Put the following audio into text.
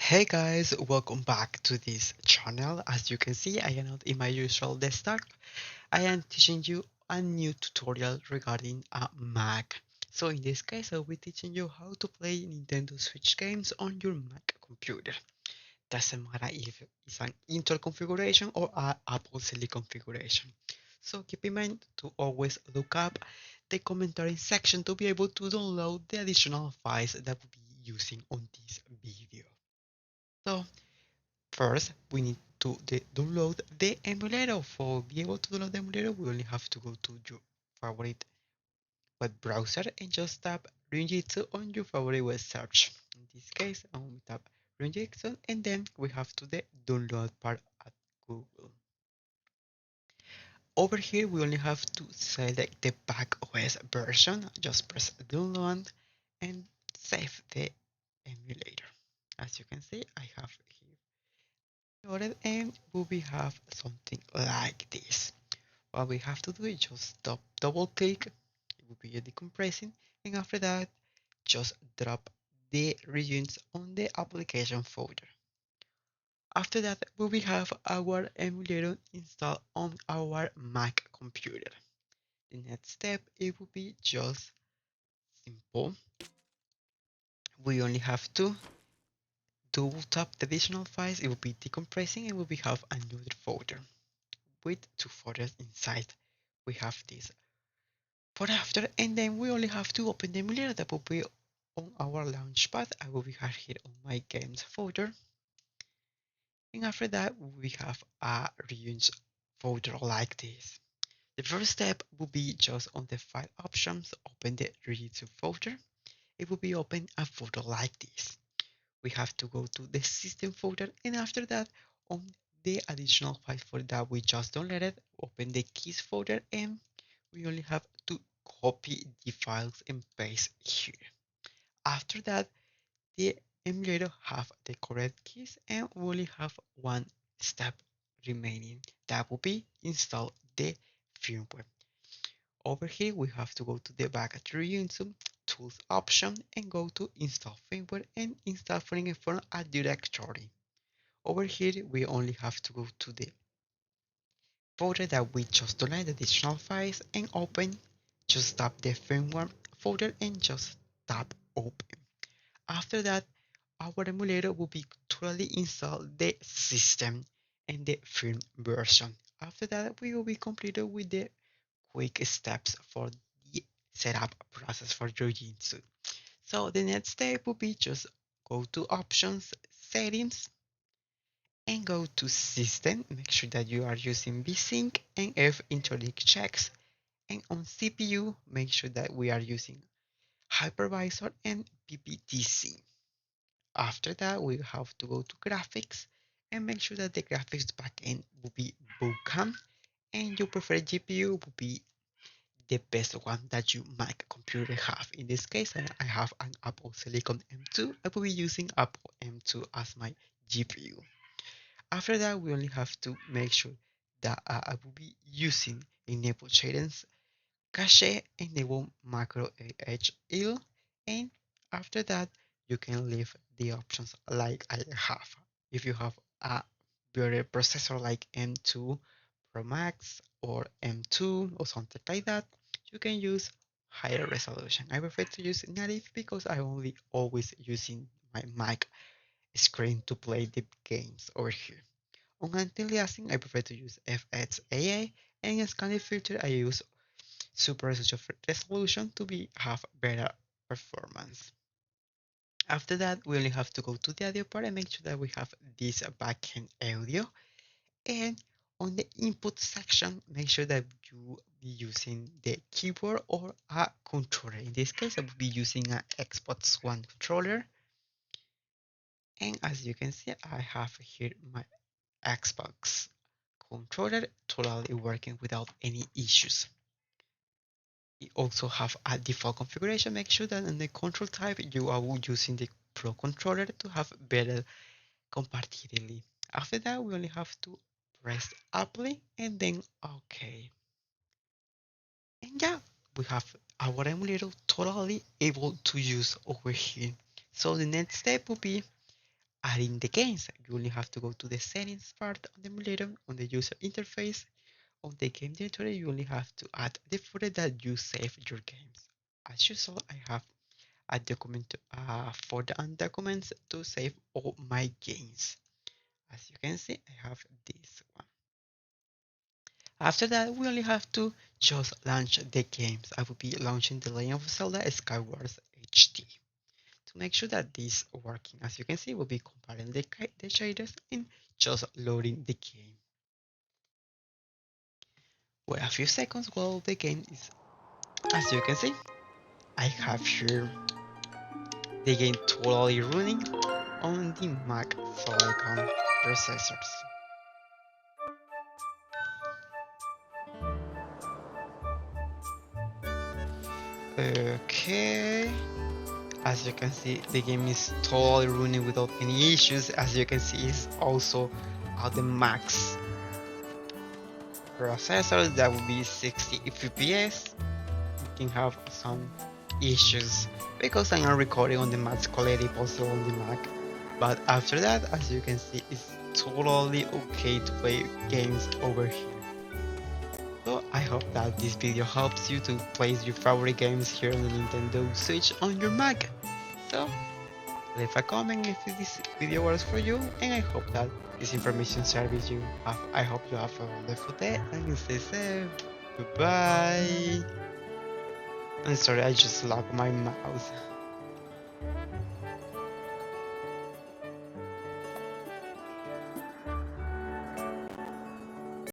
Hey guys, welcome back to this channel. As you can see, I am not in my usual desktop. I am teaching you a new tutorial regarding a Mac. So in this case, I'll be teaching you how to play Nintendo Switch games on your Mac computer. Doesn't matter if it's an Intel configuration or an Apple Silicon configuration. So keep in mind to always look up the commentary section to be able to download the additional files that we'll be using on this video. So first, we need to download the emulator. For be able to download the emulator, we only have to go to your favorite web browser and just tap Ryujinx on your favorite web search. In this case, I will tap Ryujinx and then we have to the download part at Google. Over here, we only have to select the back OS version. Just press download and save the emulator. As you can see, I have here and we have something like this. What we have to do is just double click, it will be decompressing, and after that just drop the regions on the application folder. After that we will have our emulator installed on our Mac computer. The next step, it will be just simple. We only have to double tap the additional files, it will be decompressing, and we will have another folder with two folders inside. We have this for after, and then we only have to open the emulator that will be on our launchpad. I will be here on my games folder, and after that we have a Ryujinx folder like this. The first step will be just on the file options, open the Ryujinx folder. It will be open a folder like this. We have to go to the system folder, and after that on the additional file folder that we just downloaded, open the keys folder, and we only have to copy the files and paste here. After that, the emulator have the correct keys and we only have one step remaining. That will be install the firmware. Over here, we have to go to the back to Ryujinx tools option and go to install firmware and install firmware from a directory. Over here, we only have to go to the folder that we just downloaded additional files and open. Just tap the firmware folder and just tap open. After that, our emulator will be totally installed the system and the firm version. After that, we will be completed with the quick steps for the setup process for Ryujinx. So the next step will be just go to options, settings, and go to system. Make sure that you are using VSync and F interlink checks. And on CPU, make sure that we are using hypervisor and PPTC. After that, we have to go to graphics and make sure that the graphics backend will be Vulkan and your preferred GPU will be the best one that your Mac computer have. In this case, I have an Apple Silicon M2. I will be using Apple M2 as my GPU. After that, we only have to make sure that I will be using enable shadings cache, enable macro HL, and after that you can leave the options like I have. If you have a better processor like M2 Pro Max or M2 or something like that, you can use higher resolution. I prefer to use native because I only always using my Mac screen to play the games over here. On anti-aliasing, I prefer to use FXAA, and scanning filter I use super resolution to have better performance. After that, we only have to go to the audio part and make sure that we have this backend audio. And on the input section, make sure that you be using the keyboard or a controller. In this case, I will be using an Xbox One controller. And as you can see, I have here my Xbox controller totally working without any issues. You also have a default configuration. Make sure that in the control type you are using the Pro controller to have better compatibility. After that, we only have to press apply and then OK. And yeah, we have our emulator totally able to use over here. So the next step will be adding the games. You only have to go to the settings part on the emulator, on the user interface. On the game directory, you only have to add the folder that you save your games. As usual, I have a document folder and documents to save all my games. As you can see, I have this one. After that, we only have to just launch the games. I will be launching The Legend of Zelda Skyward HD. To make sure that this is working, as you can see, we'll be comparing the shaders and just loading the game. Wait a few seconds while the game is, as you can see, I have here the game totally running on the Mac Silicon processors. Okay, as you can see, the game is totally running without any issues. As you can see, it's also at the max processor, that would be 60 FPS. You can have some issues because I am recording on the max quality possible on the Mac. But after that, as you can see, it's totally okay to play games over here. So I hope that this video helps you to place your favorite games here on the Nintendo Switch on your Mac. So leave a comment if this video works for you, and I hope that this information serves you. I hope you have a wonderful day and stay safe. Goodbye. I'm sorry, I just locked my mouse.